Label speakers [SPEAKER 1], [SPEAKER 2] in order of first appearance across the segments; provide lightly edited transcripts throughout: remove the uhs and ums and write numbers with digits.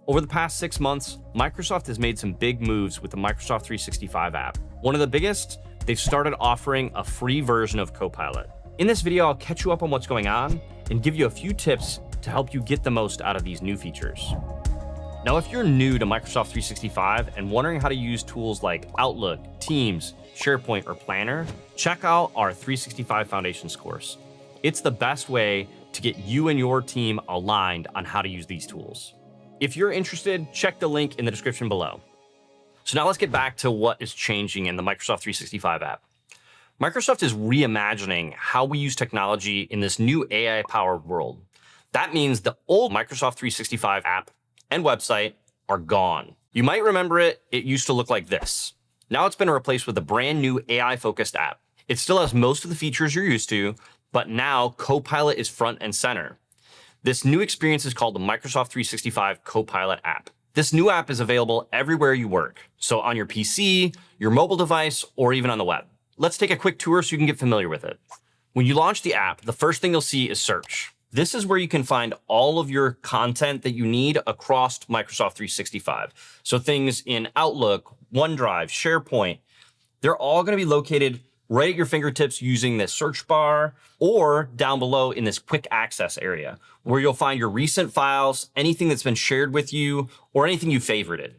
[SPEAKER 1] Over the past 6 months, Microsoft has made some big moves with the Microsoft 365 app. One of the biggest, they've started offering a free version of Copilot. In this video, I'll catch you up on what's going on and give you a few tips to help you get the most out of these new features. Now, if you're new to Microsoft 365 and wondering how to use tools like Outlook, Teams, SharePoint, or Planner, check out our 365 Foundations course. It's the best way to get you and your team aligned on how to use these tools. If you're interested, check the link in the description below. So now let's get back to what is changing in the Microsoft 365 app. Microsoft is reimagining how we use technology in this new AI-powered world. That means the old Microsoft 365 app and website are gone. You might remember it used to look like this. Now it's been replaced with a brand new AI-focused app. It still has most of the features you're used to, but now Copilot is front and center. This new experience is called the Microsoft 365 Copilot app. This new app is available everywhere you work, so on your PC, your mobile device, or even on the web. Let's take a quick tour so you can get familiar with it. When you launch the app, the first thing you'll see is search. This is where you can find all of your content that you need across Microsoft 365. So things in Outlook, OneDrive, SharePoint, they're all going to be located right at your fingertips using this search bar or down below in this quick access area where you'll find your recent files, anything that's been shared with you, or anything you favorited.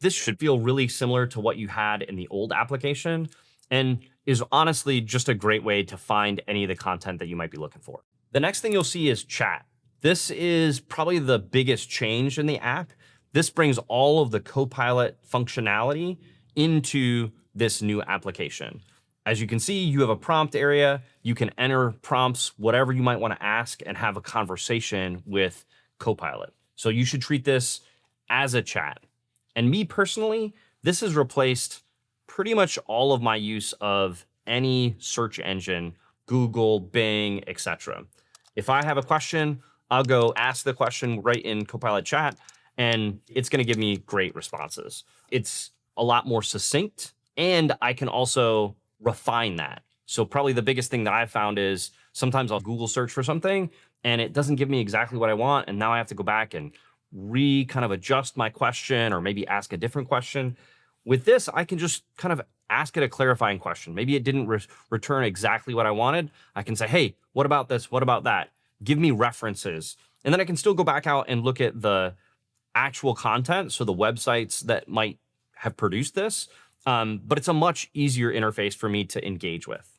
[SPEAKER 1] This should feel really similar to what you had in the old application and is honestly just a great way to find any of the content that you might be looking for. The next thing you'll see is chat. This is probably the biggest change in the app. This brings all of the Copilot functionality into this new application. As you can see, you have a prompt area. You can enter prompts, whatever you might want to ask, and have a conversation with Copilot. So you should treat this as a chat. And me personally, this has replaced pretty much all of my use of any search engine, Google, Bing, etc. If I have a question, I'll go ask the question right in Copilot chat, and it's going to give me great responses. It's a lot more succinct, and I can also refine that. So probably the biggest thing that I've found is sometimes I'll Google search for something and it doesn't give me exactly what I want. And now I have to go back and kind of adjust my question or maybe ask a different question. With this, I can just kind of ask it a clarifying question. Maybe it didn't return exactly what I wanted. I can say, hey, what about this? What about that? Give me references. And then I can still go back out and look at the actual content. So the websites that might have produced this. But it's a much easier interface for me to engage with.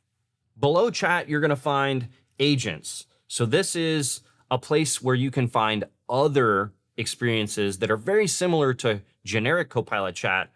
[SPEAKER 1] Below chat, you're going to find agents. So this is a place where you can find other experiences that are very similar to generic Copilot chat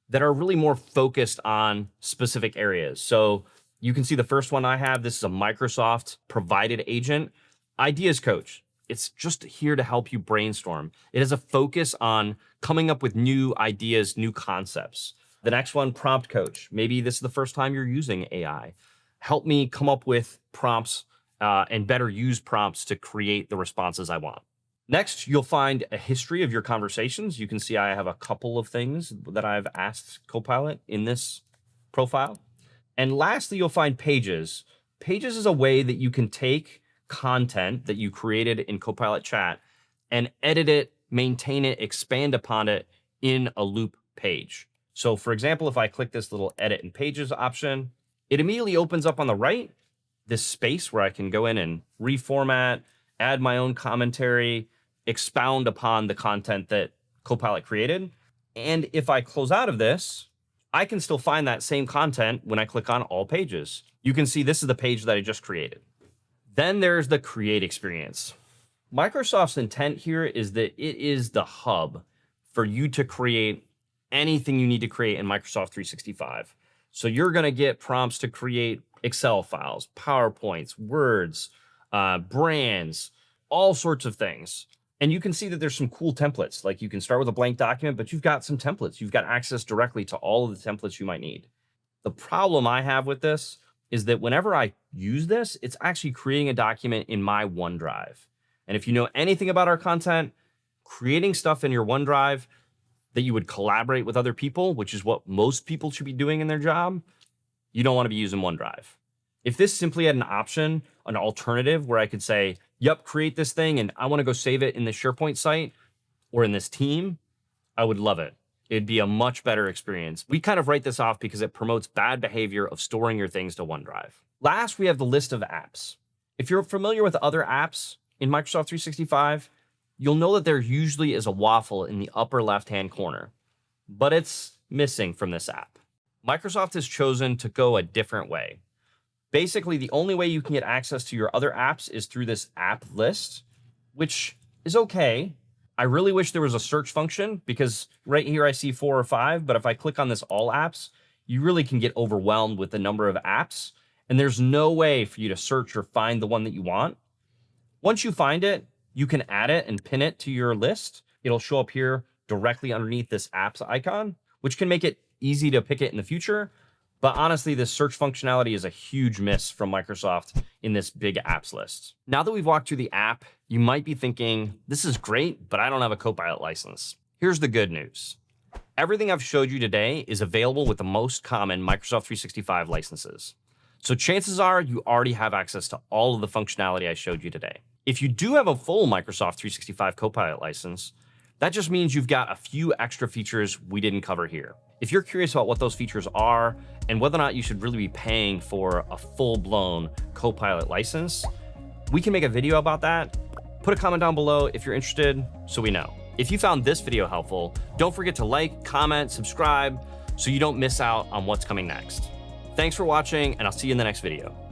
[SPEAKER 1] that are really more focused on specific areas. So you can see the first one I have. This is a Microsoft provided agent, Ideas Coach. It's just here to help you brainstorm. It has a focus on coming up with new ideas, new concepts. The next one, Prompt Coach. Maybe this is the first time you're using AI. Help me come up with prompts and better use prompts to create the responses I want. Next, you'll find a history of your conversations. You can see I have a couple of things that I've asked Copilot in this profile. And lastly, you'll find Pages. Pages is a way that you can take content that you created in Copilot chat and edit it, maintain it, expand upon it in a loop page. So for example, if I click this little edit and pages option, it immediately opens up on the right, this space where I can go in and reformat, add my own commentary, expound upon the content that Copilot created. And if I close out of this, I can still find that same content when I click on all pages. You can see this is the page that I just created. Then there's the create experience. Microsoft's intent here is that it is the hub for you to create anything you need to create in Microsoft 365. So you're going to get prompts to create Excel files, PowerPoints, Words, brands, all sorts of things. And you can see that there's some cool templates. Like you can start with a blank document, but you've got some templates. You've got access directly to all of the templates you might need. The problem I have with this is that whenever I use this, it's actually creating a document in my OneDrive. And if you know anything about our content, creating stuff in your OneDrive that you would collaborate with other people, which is what most people should be doing in their job, you don't want to be using OneDrive. If this simply had an option, an alternative where I could say, yep, create this thing and I want to go save it in the SharePoint site, or in this team, I would love it. It'd be a much better experience. We kind of write this off because it promotes bad behavior of storing your things to OneDrive. Last, we have the list of apps. If you're familiar with other apps in Microsoft 365, you'll know that there usually is a waffle in the upper left-hand corner, but it's missing from this app. Microsoft has chosen to go a different way. Basically, the only way you can get access to your other apps is through this app list, which is okay. I really wish there was a search function because right here I see 4 or 5, but if I click on this all apps, you really can get overwhelmed with the number of apps, and there's no way for you to search or find the one that you want. Once you find it, you can add it and pin it to your list. It'll show up here directly underneath this apps icon, which can make it easy to pick it in the future. But honestly, this search functionality is a huge miss from Microsoft in this big apps list. Now that we've walked through the app, you might be thinking, this is great, but I don't have a Copilot license. Here's the good news. Everything I've showed you today is available with the most common Microsoft 365 licenses. So chances are you already have access to all of the functionality I showed you today. If you do have a full Microsoft 365 Copilot license, that just means you've got a few extra features we didn't cover here. If you're curious about what those features are and whether or not you should really be paying for a full-blown Copilot license, we can make a video about that. Put a comment down below if you're interested so we know. If you found this video helpful, don't forget to like, comment, subscribe so you don't miss out on what's coming next. Thanks for watching, and I'll see you in the next video.